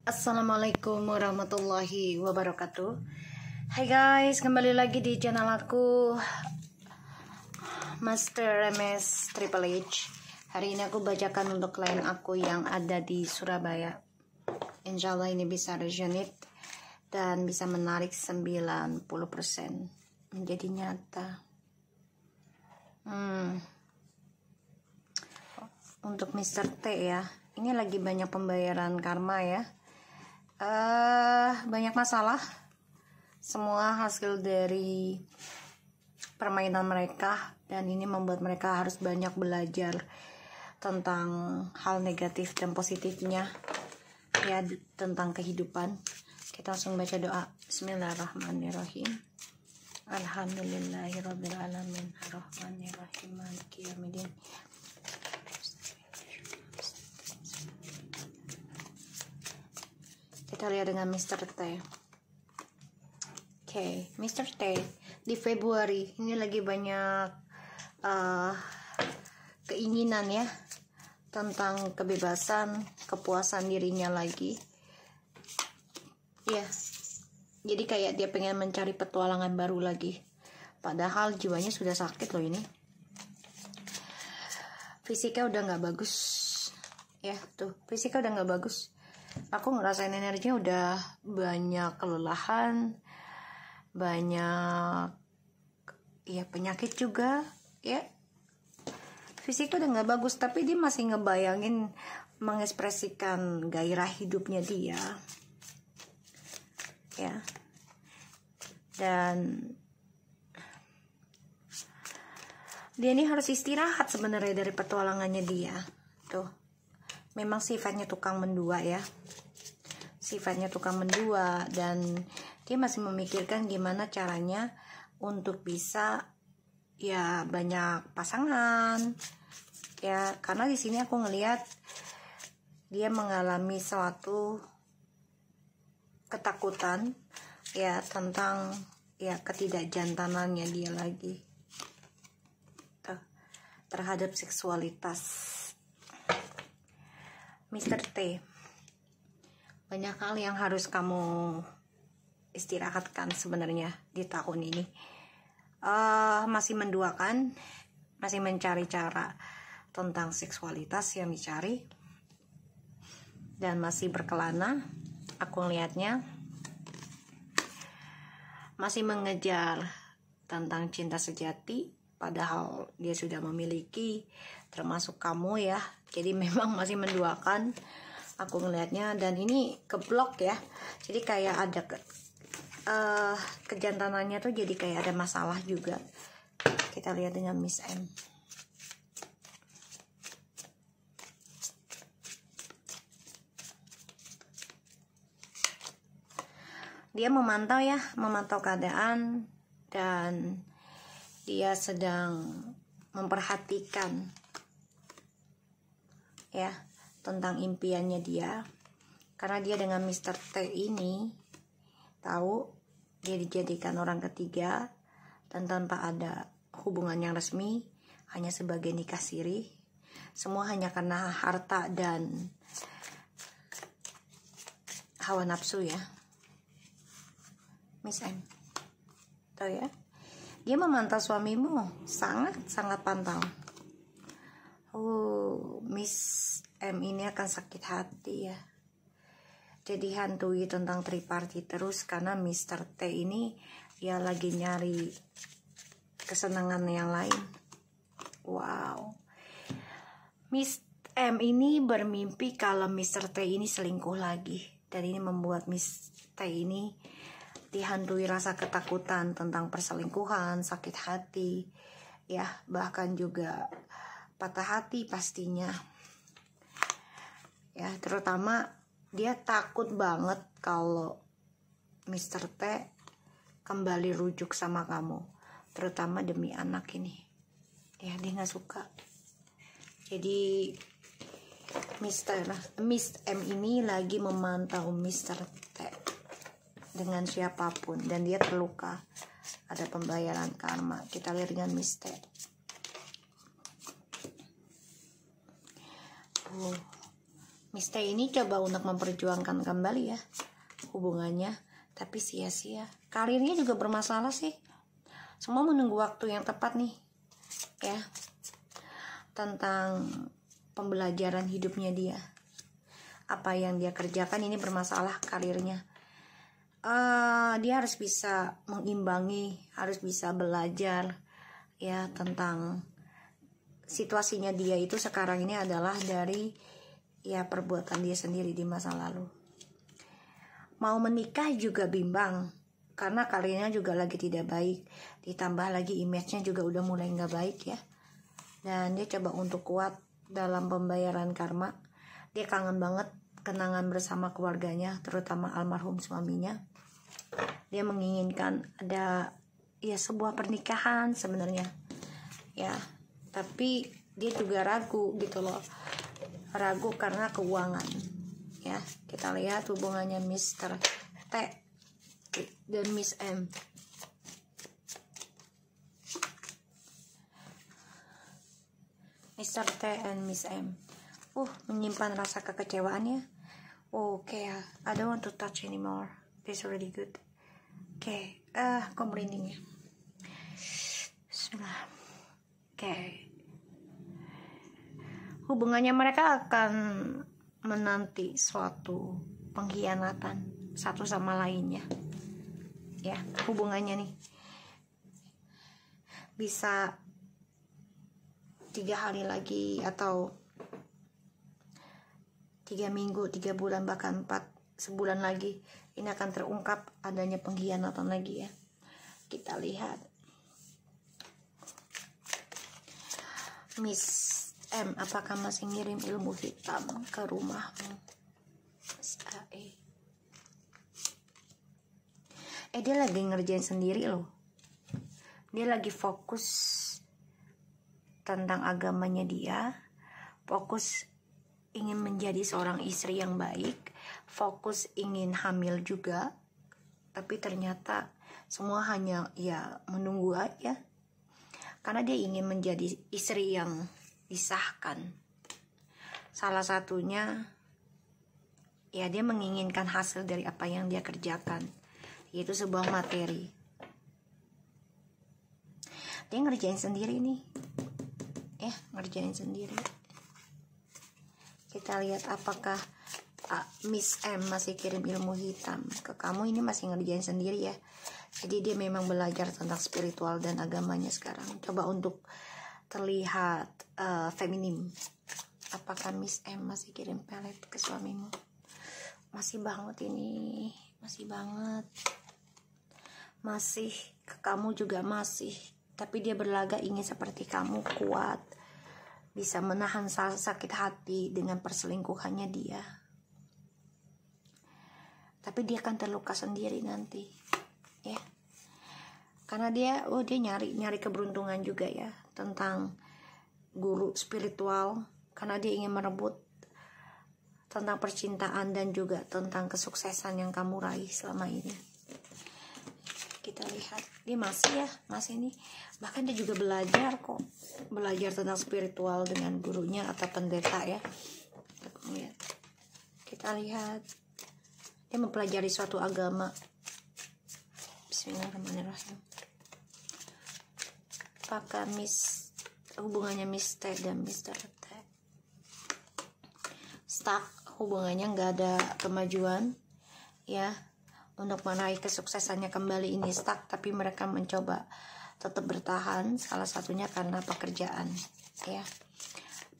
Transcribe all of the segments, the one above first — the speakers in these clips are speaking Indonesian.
Assalamualaikum warahmatullahi wabarakatuh. Hai guys, kembali lagi di channel aku Master MS Triple H. Hari ini aku bacakan untuk klien aku yang ada di Surabaya. Insya Allah ini bisa resonate dan bisa menarik 90% menjadi nyata. Untuk Mr. T ya, ini lagi banyak pembayaran karma ya. Banyak masalah, semua hasil dari permainan mereka, dan ini membuat mereka harus banyak belajar tentang hal negatif dan positifnya ya, tentang kehidupan. Kita langsung baca doa. Bismillahirrahmanirrahim. Alhamdulillahirabbil alamin arrahmanirrahim maliki yaumiddin. Kita lihat dengan Mr. T. Oke, Mr. T di Februari ini lagi banyak keinginan ya, tentang kebebasan, kepuasan dirinya lagi. Ya, jadi kayak dia pengen mencari petualangan baru lagi. Padahal jiwanya sudah sakit loh ini. Fisiknya udah nggak bagus. Ya tuh, fisiknya udah nggak bagus. Aku ngerasain energinya udah banyak kelelahan, banyak ya penyakit juga ya. Fisiknya udah nggak bagus, tapi dia masih ngebayangin mengekspresikan gairah hidupnya dia ya. Dan dia ini harus istirahat sebenarnya dari petualangannya dia tuh. Memang sifatnya tukang mendua ya, sifatnya tukang mendua, dan dia masih memikirkan gimana caranya untuk bisa ya banyak pasangan ya. Karena di sini aku ngelihat dia mengalami suatu ketakutan ya, tentang ya ketidakjantanannya dia lagi tuh, terhadap seksualitas. Mr. T, banyak hal yang harus kamu istirahatkan sebenarnya di tahun ini. Masih menduakan, masih mencari cara tentang seksualitas yang dicari, dan masih berkelana. Aku lihatnya masih mengejar tentang cinta sejati, padahal dia sudah memiliki, termasuk kamu ya. Jadi memang masih menduakan, aku ngelihatnya. Dan ini keblok ya, jadi kayak ada kejantanannya tuh, jadi kayak ada masalah juga. Kita lihat dengan Miss M. Dia memantau ya, memantau keadaan, dan dia sedang memperhatikan ya tentang impiannya dia. Karena dia dengan Mr. T ini tahu dia dijadikan orang ketiga, dan tanpa ada hubungan yang resmi, hanya sebagai nikah siri. Semua hanya karena harta dan hawa nafsu ya, Miss M. Tahu ya, dia memantau suamimu, sangat pantau. Miss M ini akan sakit hati ya, jadi hantui tentang triparty terus, karena Mr. T ini ya lagi nyari kesenangan yang lain. Wow, Miss M ini bermimpi kalau Mr. T ini selingkuh lagi, dan ini membuat Miss T ini dihantui rasa ketakutan tentang perselingkuhan, sakit hati ya, bahkan juga patah hati pastinya ya. Terutama dia takut banget kalau Mr. T kembali rujuk sama kamu, terutama demi anak ini ya. Dia nggak suka. Jadi Miss M ini lagi memantau Mr. T dengan siapapun, dan dia terluka. Ada pembayaran karma. Kita lihat dengan Miss T. Miss T ini coba untuk memperjuangkan kembali ya hubungannya, tapi sia-sia. Karirnya juga bermasalah sih. Semua menunggu waktu yang tepat nih ya, tentang pembelajaran hidupnya dia. Apa yang dia kerjakan ini bermasalah karirnya. Dia harus bisa mengimbangi, harus bisa belajar ya tentang situasinya dia itu sekarang ini adalah dari ya perbuatan dia sendiri di masa lalu. Mau menikah juga bimbang karena karirnya juga lagi tidak baik, ditambah lagi image-nya juga udah mulai nggak baik ya. Dan dia coba untuk kuat dalam pembayaran karma. Dia kangen banget kenangan bersama keluarganya, terutama almarhum suaminya. Dia menginginkan ada ya sebuah pernikahan sebenarnya ya, tapi dia juga ragu gitu loh, ragu karena keuangan ya. Kita lihat hubungannya Mr. T dan Miss M. Mr. T and Miss M menyimpan rasa kekecewaan ya. Okay, I don't want to touch anymore, this really good. Okay, kok merinding ya. Bismillah. Okay, hubungannya mereka akan menanti suatu pengkhianatan satu sama lainnya ya. Hubungannya nih bisa 3 hari lagi atau 3 minggu, 3 bulan, bahkan 4 sebulan lagi ini akan terungkap adanya pengkhianatan lagi ya. Kita lihat Miss M, apakah masih ngirim ilmu hitam ke rumahmu? Miss AE. Dia lagi ngerjain sendiri loh. Dia lagi fokus tentang agamanya dia, fokus ingin menjadi seorang istri yang baik, fokus ingin hamil juga, tapi ternyata semua hanya ya menunggu aja, karena dia ingin menjadi istri yang disahkan. Salah satunya ya dia menginginkan hasil dari apa yang dia kerjakan, yaitu sebuah materi. Dia ngerjain sendiri nih ya, ngerjain sendiri. Kita lihat apakah Miss M masih kirim ilmu hitam ke kamu. Ini masih ngerjain sendiri ya. Jadi dia memang belajar tentang spiritual dan agamanya sekarang. Coba untuk terlihat feminim. Apakah Miss M masih kirim pelet ke suamimu? Masih banget ini, masih banget. Masih ke kamu juga masih. Tapi dia berlaga ingin seperti kamu, kuat, bisa menahan sakit hati dengan perselingkuhannya dia. Tapi dia akan terluka sendiri nanti ya, karena dia nyari keberuntungan juga ya tentang guru spiritual, karena dia ingin merebut tentang percintaan dan juga tentang kesuksesan yang kamu raih selama ini. Kita lihat dia masih nih, bahkan dia juga belajar tentang spiritual dengan gurunya atau pendeta ya. Kita lihat dia mempelajari suatu agama. Bismillahirrahmanirrahim. Apakah hubungannya Miss T dan Mr. T stuck, hubungannya nggak ada kemajuan ya. Untuk meraih kesuksesannya kembali ini stuck, tapi mereka mencoba tetap bertahan, salah satunya karena pekerjaan ya.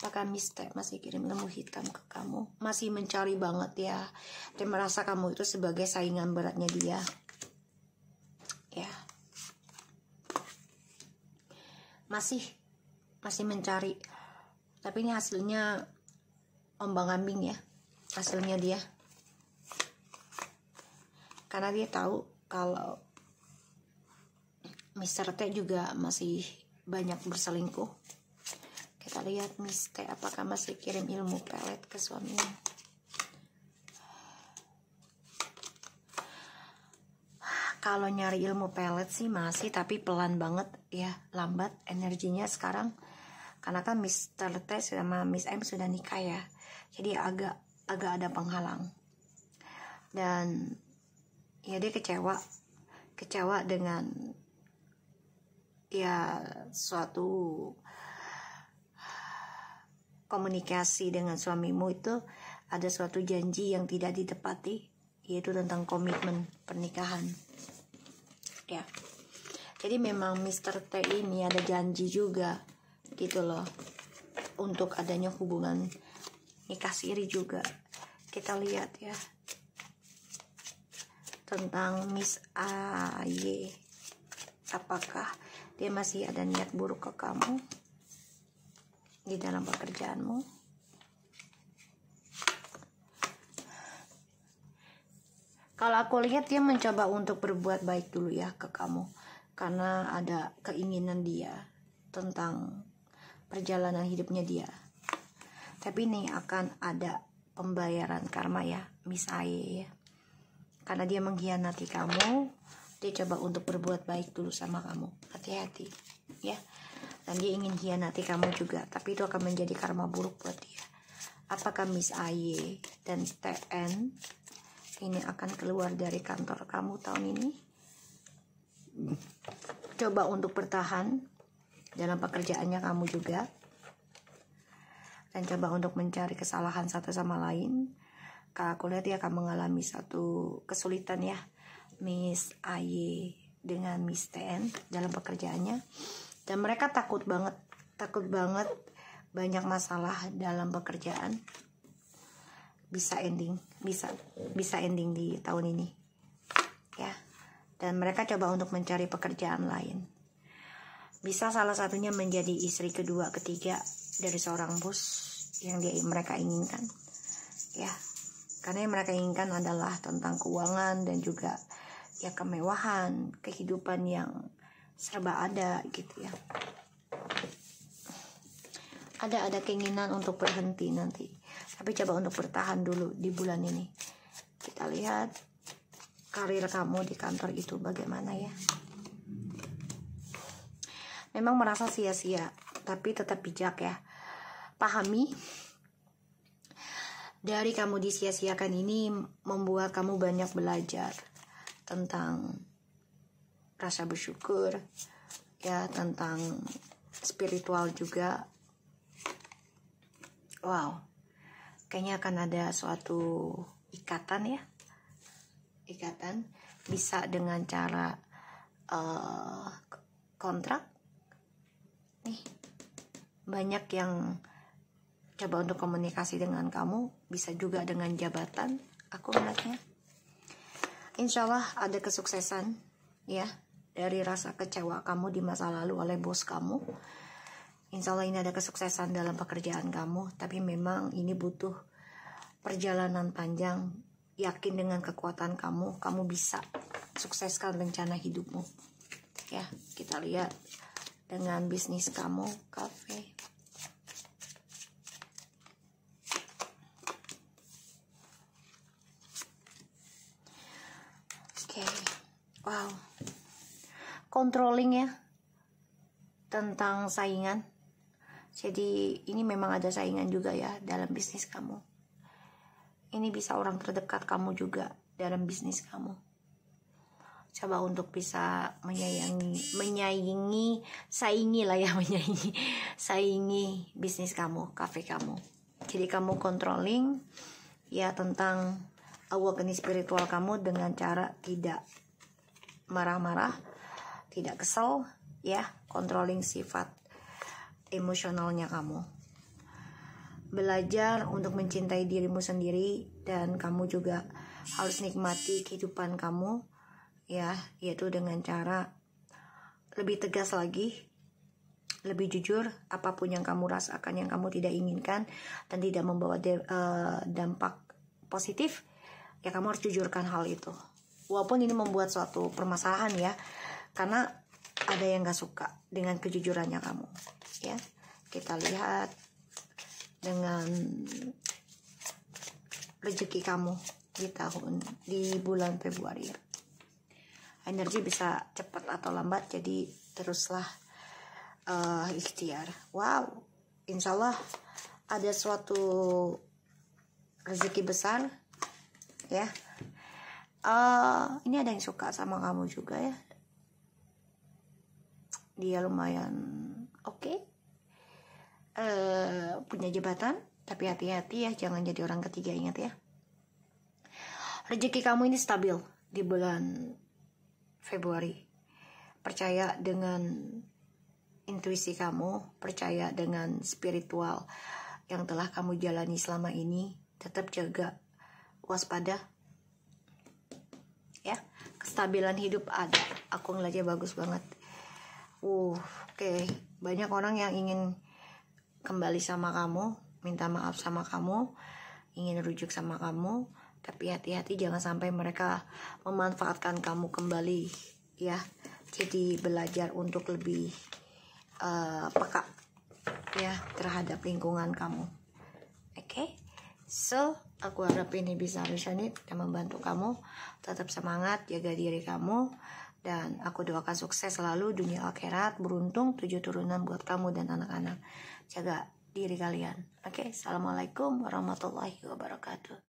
Apakah Miss T masih kirim ilmu hitam ke kamu? Masih mencari banget ya, dia merasa kamu itu sebagai saingan beratnya dia ya. Masih mencari, tapi ini hasilnya ombang-ambing ya, hasilnya dia. Karena dia tahu kalau Mr. T juga masih banyak berselingkuh. Kita lihat Miss T apakah masih kirim ilmu pelet ke suaminya. Kalau nyari ilmu pelet sih masih, tapi pelan banget ya, lambat energinya sekarang. Karena kan Mr. T sama Miss M sudah nikah ya, jadi agak agak ada penghalang, dan ya dia kecewa dengan ya suatu komunikasi dengan suamimu itu ada suatu janji yang tidak ditepati, yaitu tentang komitmen pernikahan ya. Jadi memang Mr. T ini ada janji juga gitu loh untuk adanya hubungan nikah siri juga. Kita lihat ya tentang Miss AY, apakah dia masih ada niat buruk ke kamu di dalam pekerjaanmu. Kalau aku lihat dia mencoba untuk berbuat baik dulu ya ke kamu, karena ada keinginan dia tentang perjalanan hidupnya dia. Tapi ini akan ada pembayaran karma ya Miss AY ya, karena dia mengkhianati kamu. Dia coba untuk berbuat baik dulu sama kamu, hati-hati ya. Dan dia ingin khianati kamu juga, tapi itu akan menjadi karma buruk buat dia. Apakah Miss AY dan TN ini akan keluar dari kantor kamu tahun ini? Coba untuk bertahan dalam pekerjaannya kamu juga, dan coba untuk mencari kesalahan satu sama lain. Kalau aku lihat dia akan mengalami satu kesulitan ya Miss AY dengan Miss TN dalam pekerjaannya, dan mereka takut banget banyak masalah dalam pekerjaan bisa ending di tahun ini ya. Dan mereka coba untuk mencari pekerjaan lain, bisa salah satunya menjadi istri kedua, ketiga dari seorang bos yang mereka inginkan ya. Karena yang mereka inginkan adalah tentang keuangan dan juga ya kemewahan, kehidupan yang serba ada gitu ya. Ada keinginan untuk berhenti nanti, tapi coba untuk bertahan dulu di bulan ini. Kita lihat karir kamu di kantor itu bagaimana ya. Memang merasa sia-sia, tapi tetap bijak ya. Pahami dari kamu disia-siakan ini membuat kamu banyak belajar tentang rasa bersyukur ya, tentang spiritual juga. Wow, kayaknya akan ada suatu ikatan ya. Ikatan bisa dengan cara kontrak nih. Banyak yang coba untuk komunikasi dengan kamu, bisa juga dengan jabatan. Aku melihatnya insya Allah ada kesuksesan ya dari rasa kecewa kamu di masa lalu oleh bos kamu. Insya Allah ini ada kesuksesan dalam pekerjaan kamu, tapi memang ini butuh perjalanan panjang. Yakin dengan kekuatan kamu bisa sukseskan rencana hidupmu ya. Kita lihat dengan bisnis kamu, kafe. Oke. Wow, controlling ya tentang saingan. Jadi ini memang ada saingan juga ya dalam bisnis kamu. Ini bisa orang terdekat kamu juga dalam bisnis kamu. Coba untuk bisa saingi bisnis kamu, kafe kamu. Jadi kamu controlling ya tentang awakening spiritual kamu dengan cara tidak marah-marah, tidak kesel ya, controlling sifat emosionalnya kamu. Belajar untuk mencintai dirimu sendiri, dan kamu juga harus nikmati kehidupan kamu ya, yaitu dengan cara lebih tegas lagi, lebih jujur. Apapun yang kamu rasakan yang kamu tidak inginkan dan tidak membawa dampak positif ya, kamu harus jujurkan hal itu. Walaupun ini membuat suatu permasalahan ya, karena ada yang gak suka dengan kejujurannya kamu ya. Kita lihat dengan rezeki kamu di bulan Februari. Energi bisa cepat atau lambat, jadi teruslah ikhtiar. Wow, insya Allah ada suatu rezeki besar ya. Ini ada yang suka sama kamu juga ya, dia lumayan oke. Punya jabatan, tapi hati-hati ya, jangan jadi orang ketiga, ingat ya. Rezeki kamu ini stabil di bulan Februari. Percaya dengan intuisi kamu, percaya dengan spiritual yang telah kamu jalani selama ini. Tetap jaga, waspada ya. Kestabilan hidup ada, aku ngeliatnya bagus banget. Oke. Banyak orang yang ingin kembali sama kamu, minta maaf sama kamu, ingin rujuk sama kamu, tapi hati-hati jangan sampai mereka memanfaatkan kamu kembali ya. Jadi belajar untuk lebih peka ya terhadap lingkungan kamu. Oke. So, aku harap ini bisa resonate dan membantu kamu. Tetap semangat, jaga diri kamu, dan aku doakan sukses selalu dunia akhirat, beruntung 7 turunan buat kamu dan anak-anak. Jaga diri kalian. Oke. Assalamualaikum warahmatullahi wabarakatuh.